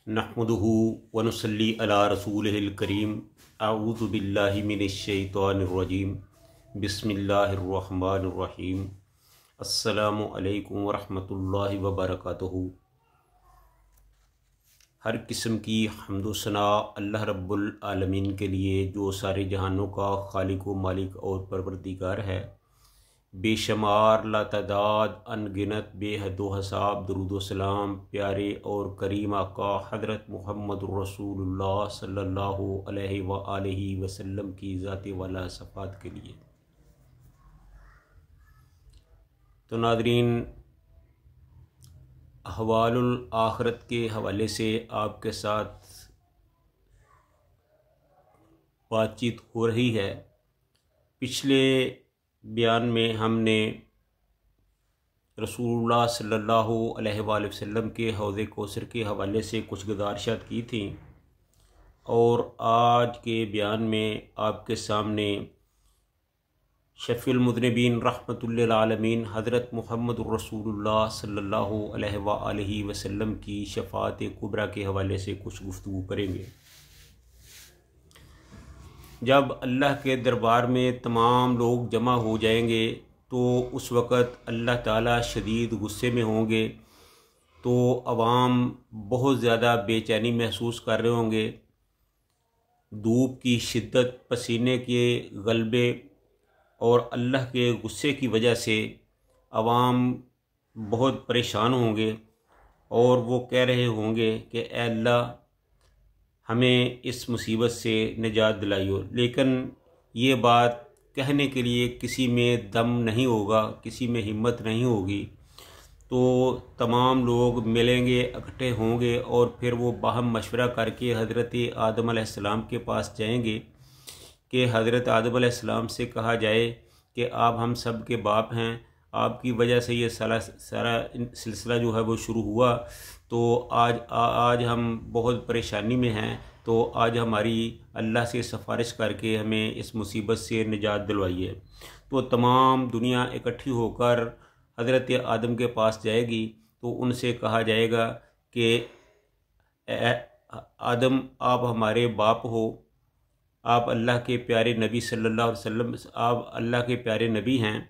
नहमदुहु व नुसल्ली अला रसूलिहिल करीम। अऊज़ु बिल्लाहि मिनश शैतानिर रजीम। बिस्मिल्लाहिर रहमानिर रहीम। अस्सलामु अलैकुम व रहमतुल्लाहि व बरकातुहू। हर किस्म की हम्दो सना अल्लाह रब्बुल आलमीन के लिए, जो सारे जहानों का खालिक व मालिक और परवरदिगार है। बेशुमार लातादाद अनगिनत बेहद हसाब दरूद व सलाम प्यारे और करीम आका हज़रत मुहम्मद रसूलुल्लाह सल्लल्लाहु अलैहि व आलिहि वसल्लम की ज़ात वाला सफ़ात के लिए। तो नाज़रीन, अहवालुल आखिरत के हवाले से आपके साथ बातचीत हो रही है। पिछले बयान में हमने रसूलुल्लाह सल्लल्लाहु अलैहि वसल्लम के हौज़े कौसर के हवाले से कुछ गुज़ारिशात की थी, और आज के बयान में आपके सामने शफ़ीउल मुज़निबीन रहमतुल लिल आलमीन हज़रत मुहम्मद रसूलुल्लाह सल्लल्लाहु अलैहि वसल्लम की शफ़ाअत कुबरा के हवाले से कुछ गुफ्तगू करेंगे। जब अल्लाह के दरबार में तमाम लोग जमा हो जाएंगे तो उस वक़्त अल्लाह ताला शदीद गुस्से में होंगे। तो अवाम बहुत ज़्यादा बेचैनी महसूस कर रहे होंगे। धूप की शिद्दत, पसीने के गलबे और अल्लाह के गुस्से की वजह से अवाम बहुत परेशान होंगे, और वो कह रहे होंगे कि ए अल्लाह, हमें इस मुसीबत से निजात दिलाइयो। लेकिन ये बात कहने के लिए किसी में दम नहीं होगा, किसी में हिम्मत नहीं होगी। तो तमाम लोग मिलेंगे, इकट्ठे होंगे, और फिर वो बाहम मशवरा करके हज़रत आदम अलैहिस्सलाम के पास जाएंगे कि हज़रत आदम अलैहिस्सलाम से कहा जाए कि आप हम सब के बाप हैं, आपकी वजह से ये सारा सिलसिला जो है वो शुरू हुआ। तो आज हम बहुत परेशानी में हैं, तो आज हमारी अल्लाह से सिफारिश करके हमें इस मुसीबत से निजात दिलवाइए। तो तमाम दुनिया इकट्ठी होकर हज़रत आदम के पास जाएगी। तो उनसे कहा जाएगा कि आदम, आप हमारे बाप हो, आप अल्लाह के प्यारे नबी सल्लल्लाहु अलैहि वसल्लम, आप अल्लाह के प्यारे नबी हैं।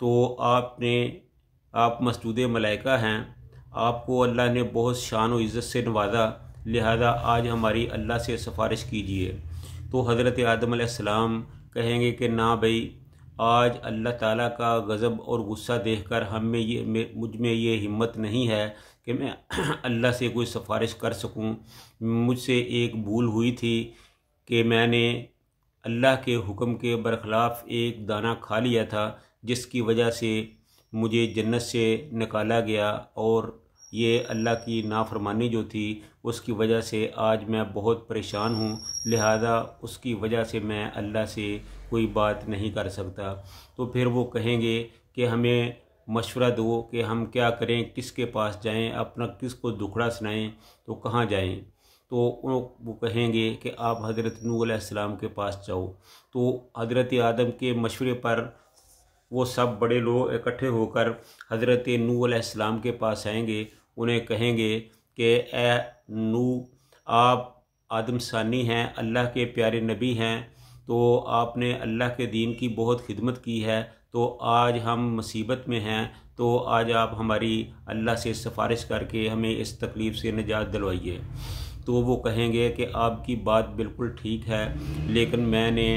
तो आप मसजूद मलाइका हैं, आपको अल्लाह ने बहुत शान और इज़्ज़त से नवाजा, लिहाजा आज हमारी अल्लाह से सिफारिश कीजिए। तो हज़रत आदम अलैहिस्सलाम कहेंगे कि ना भाई, आज अल्लाह ताला का गज़ब और गुस्सा देखकर मुझ में ये हिम्मत नहीं है कि मैं अल्लाह से कोई सिफारिश कर सकूं। मुझसे एक भूल हुई थी कि मैंने अल्लाह के हुक्म के बरखिलाफ़ एक दाना खा लिया था, जिसकी वजह से मुझे जन्नत से निकाला गया, और ये अल्लाह की नाफरमानी जो थी उसकी वजह से आज मैं बहुत परेशान हूँ। लिहाजा उसकी वजह से मैं अल्लाह से कोई बात नहीं कर सकता। तो फिर वो कहेंगे कि हमें मशवरा दो कि हम क्या करें, किसके पास जाएं, अपना किसको दुखड़ा सुनाएं, तो कहाँ जाएं। तो वो कहेंगे कि आप हज़रत नूह अलैहिस्सलाम के पास जाओ। तो हज़रत आदम के मशवरे पर वो सब बड़े लोग इकट्ठे होकर हज़रत नूह अलैहिस्सलाम के पास आएंगे। उन्हें कहेंगे कि ए नूह, आप आदम सानी हैं, अल्लाह के प्यारे नबी हैं, तो आपने अल्लाह के दीन की बहुत खिदमत की है, तो आज हम मुसीबत में हैं, तो आज आप हमारी अल्लाह से सिफारिश करके हमें इस तकलीफ़ से निजात दिलवाइए। तो वो कहेंगे कि आपकी बात बिल्कुल ठीक है, लेकिन मैंने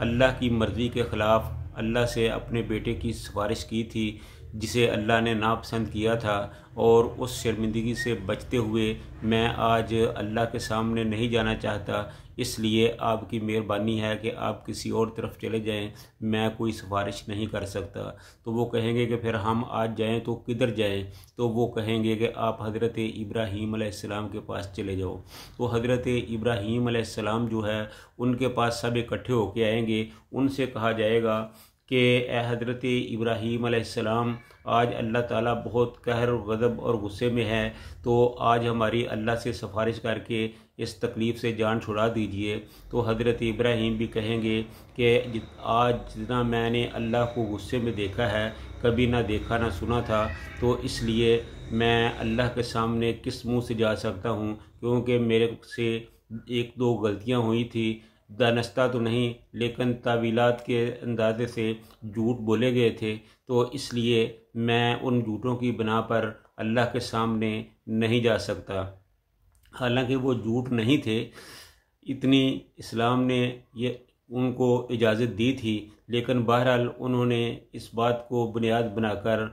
अल्लाह की मर्ज़ी के ख़िलाफ़ अल्लाह से अपने बेटे की सिफारिश की थी, जिसे अल्लाह ने नापसंद किया था, और उस शर्मिंदगी से बचते हुए मैं आज अल्लाह के सामने नहीं जाना चाहता। इसलिए आपकी मेहरबानी है कि आप किसी और तरफ चले जाएं, मैं कोई सिफारिश नहीं कर सकता। तो वो कहेंगे कि फिर हम आज जाएं तो किधर जाएं। तो वो कहेंगे कि आप हज़रत इब्राहीम अलैहिस्सलाम के पास चले जाओ। तो हज़रत इब्राहीम अलैहिस्सलाम जो है, उनके पास सब इकट्ठे होके आएंगे। उनसे कहा जाएगा कि ए हज़रत इब्राहीम अलैहिस्सलाम, आज अल्लाह ताला बहुत कहर गज़ब और गुस्से में है, तो आज हमारी अल्लाह से सिफारिश करके इस तकलीफ़ से जान छुड़ा दीजिए। तो हज़रत इब्राहीम भी कहेंगे कि आज जितना मैंने अल्लाह को गुस्से में देखा है, कभी ना देखा ना सुना था, तो इसलिए मैं अल्लाह के सामने किस मुंह से जा सकता हूँ, क्योंकि मेरे से एक दो गलतियाँ हुई थी। दानस्ता तो नहीं, लेकिन तावीलात के अंदाज़े से झूठ बोले गए थे, तो इसलिए मैं उन झूठों की बिना पर अल्लाह के सामने नहीं जा सकता। हालांकि वो झूठ नहीं थे, इतनी इस्लाम ने ये उनको इजाज़त दी थी, लेकिन बहरहाल उन्होंने इस बात को बुनियाद बनाकर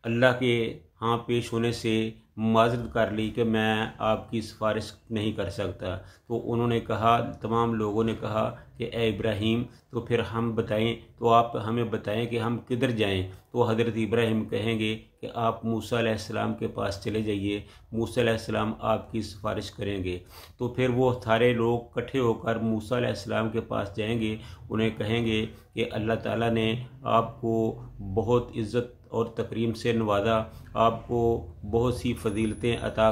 अल्लाह के यहाँ पेश होने से माज़रत कर ली कि मैं आपकी सिफारिश नहीं कर सकता। तो उन्होंने कहा, तमाम लोगों ने कहा कि ए इब्राहीम, तो फिर हम बताएं, तो आप हमें बताएं कि हम किधर जाएं। तो हज़रत इब्राहीम कहेंगे कि आप मूसा अलैहिस्सलाम के पास चले जाइए, मूसा अलैहिस्सलाम आपकी सिफारिश करेंगे। तो फिर वो सारे लोग इकट्ठे होकर मूसा अलैहिस्सलाम के पास जाएंगे, उन्हें कहेंगे कि अल्लाह ताला ने आपको बहुत इज़्ज़त और तकरीम से नवाजा, आपको बहुत सी फ़जीलतें अता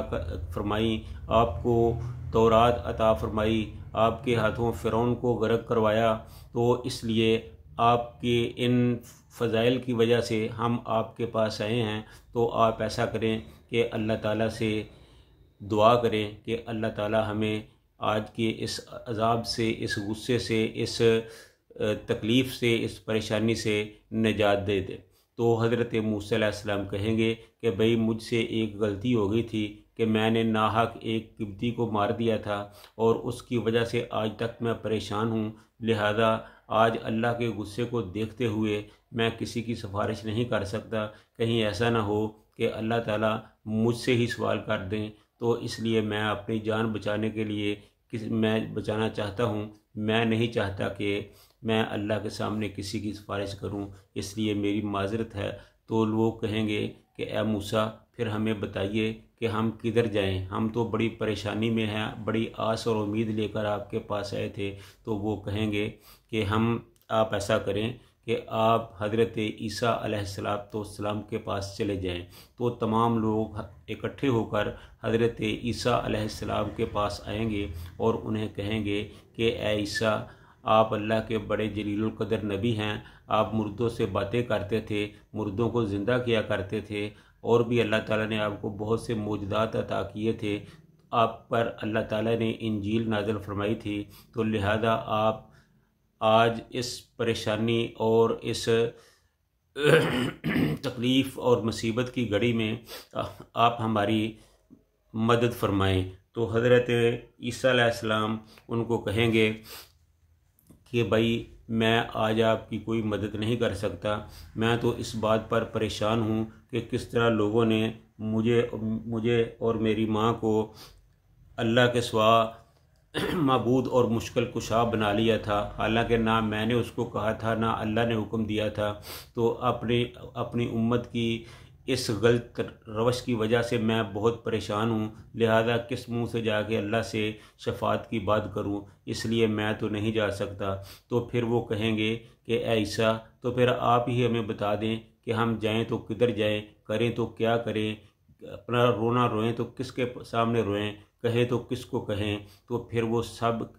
फरमाई, आपको तौरात अता फरमाई, आपके हाथों फ़िरौन को गर्क करवाया, तो इसलिए आपके इन फ़ज़ाइल की वजह से हम आपके पास आए हैं। तो आप ऐसा करें कि अल्लाह ताला से दुआ करें कि अल्लाह ताला हमें आज के इस अज़ाब से, इस गुस्से से, इस तकलीफ़ से, इस परेशानी से निजात दे दे। तो हज़रत मूसा अलैहिस्सलाम कहेंगे कि भाई, मुझसे एक गलती हो गई थी कि मैंने नाहक एक किब्ती को मार दिया था, और उसकी वजह से आज तक मैं परेशान हूँ। लिहाजा आज अल्लाह के गुस्से को देखते हुए मैं किसी की सिफारिश नहीं कर सकता। कहीं ऐसा ना हो कि अल्लाह ताला मुझसे ही सवाल कर दें। तो इसलिए मैं अपनी जान बचाने के लिए मैं बचाना चाहता हूँ। मैं नहीं चाहता कि मैं अल्लाह के सामने किसी की सिफारिश करूं, इसलिए मेरी माज़रत है। तो लोग कहेंगे कि ए मूसा, फिर हमें बताइए कि हम किधर जाएं, हम तो बड़ी परेशानी में हैं, बड़ी आस और उम्मीद लेकर आपके पास आए थे। तो वो कहेंगे कि आप ऐसा करें कि आप हज़रत ईसा अलैहिस्सलाम के पास चले जाएं। तो तमाम लोग इकट्ठे होकर हज़रत ईसा अलैहिस्सलाम के पास आएंगे और उन्हें कहेंगे कि ए ईसा, आप अल्लाह के बड़े जलीलुल कदर नबी हैं। आप मुर्दों से बातें करते थे, मुर्दों को ज़िंदा किया करते थे, और भी अल्लाह ताला ने आपको बहुत से मोजज़ात अता किए थे। आप पर अल्लाह ताला ने इंजील नाज़िल फरमाई थी। तो लिहाजा आप आज इस परेशानी और इस तकलीफ़ और मुसीबत की घड़ी में आप हमारी मदद फरमाएं। तो हज़रत ईसा अलैहिस्सलाम उनको कहेंगे कि भाई, मैं आज आपकी कोई मदद नहीं कर सकता। मैं तो इस बात पर परेशान हूँ कि किस तरह लोगों ने मुझे और मेरी माँ को अल्लाह के सिवा माबूद और मुश्किल कुशा बना लिया था। हालांकि ना मैंने उसको कहा था, ना अल्लाह ने हुक्म दिया था। तो अपनी उम्मत की इस गलत रवश की वजह से मैं बहुत परेशान हूँ। लिहाजा किस मुंह से जाके अल्लाह से शफात की बात करूँ, इसलिए मैं तो नहीं जा सकता। तो फिर वो कहेंगे कि ऐसा, तो फिर आप ही हमें बता दें कि हम जाएं तो किधर जाएं, करें तो क्या करें, अपना रोना रोएं तो किसके सामने रोएं, कहें तो किसको कहें। तो फिर वो सब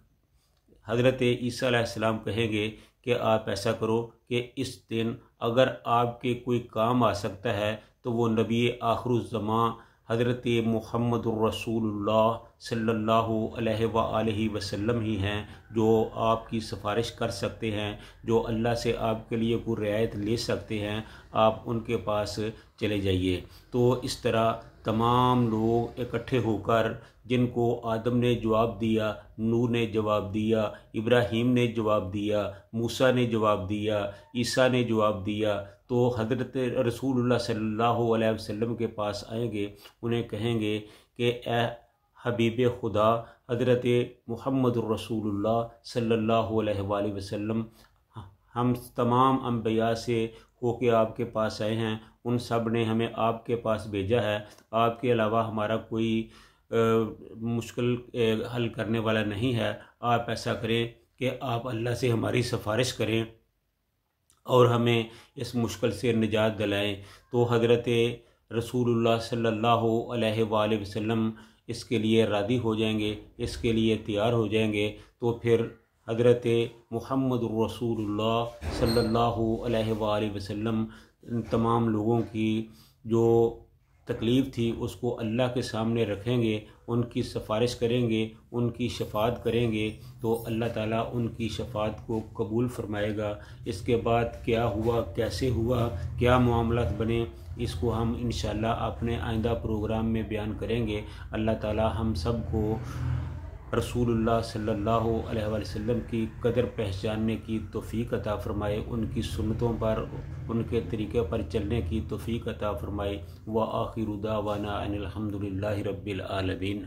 हज़रत ईसा अलैहिस्सलाम कहेंगे कि आप ऐसा करो कि इस दिन अगर आपके कोई काम आ सकता है तो वो नबी आखिरुज़्ज़मां हज़रत मुहम्मदुर रसूलुल्लाह सल्लल्लाहु अलैहि वसल्लम ही हैं, जो आपकी सिफारिश कर सकते हैं, जो अल्लाह से आपके लिए कोई रियायत ले सकते हैं। आप उनके पास चले जाइए। तो इस तरह तमाम लोग इकट्ठे होकर, जिनको आदम ने जवाब दिया, नूह ने जवाब दिया, इब्राहीम ने जवाब दिया, मूसा ने जवाब दिया, ईसा ने जवाब दिया, तो हज़रत रसूलुल्लाह सल्लल्लाहु अलैहि वसल्लम के पास आएंगे। उन्हें कहेंगे कि ए हबीब खुदा हज़रत मुहम्मदुर रसूलुल्लाह सल्लल्लाहु अलैहि वसल्लम, हम तमाम अम्बिया से होके आपके पास आए हैं, उन सब ने हमें आपके पास भेजा है। आपके अलावा हमारा कोई मुश्किल हल करने वाला नहीं है। आप ऐसा करें कि आप अल्लाह से हमारी सिफारिश करें, और हमें इस मुश्किल से निजात दिलाएं। तो हज़रत रसूलुल्लाह सल्लल्लाहु अलैहि वसल्लम इसके लिए राज़ी हो जाएंगे, इसके लिए तैयार हो जाएंगे। तो फिर हज़रत मुहम्मदुर रसूलुल्लाह सल्लल्लाहु अलैहि वसल्लम तमाम लोगों की जो तकलीफ़ थी उसको अल्लाह के सामने रखेंगे, उनकी सिफारिश करेंगे, उनकी शफात करेंगे, तो अल्लाह ताला उनकी शफात को कबूल फरमाएगा। इसके बाद क्या हुआ, कैसे हुआ, क्या मामलात बने, इसको हम इंशाअल्लाह अपने आइंदा प्रोग्राम में बयान करेंगे। अल्लाह ताला हम सब को रसूलुल्लाह सल्लल्लाहु अलैहि वसल्लम की कदर पहचानने की तौफ़ीक अता फ़रमाए, उनकी सुन्नतों पर, उनके तरीक़े पर चलने की तौफ़ीक अता फ़रमाए। व आखिरु दावाना अनिल हम्दुलिल्लाहि रब्बिल आलमीन।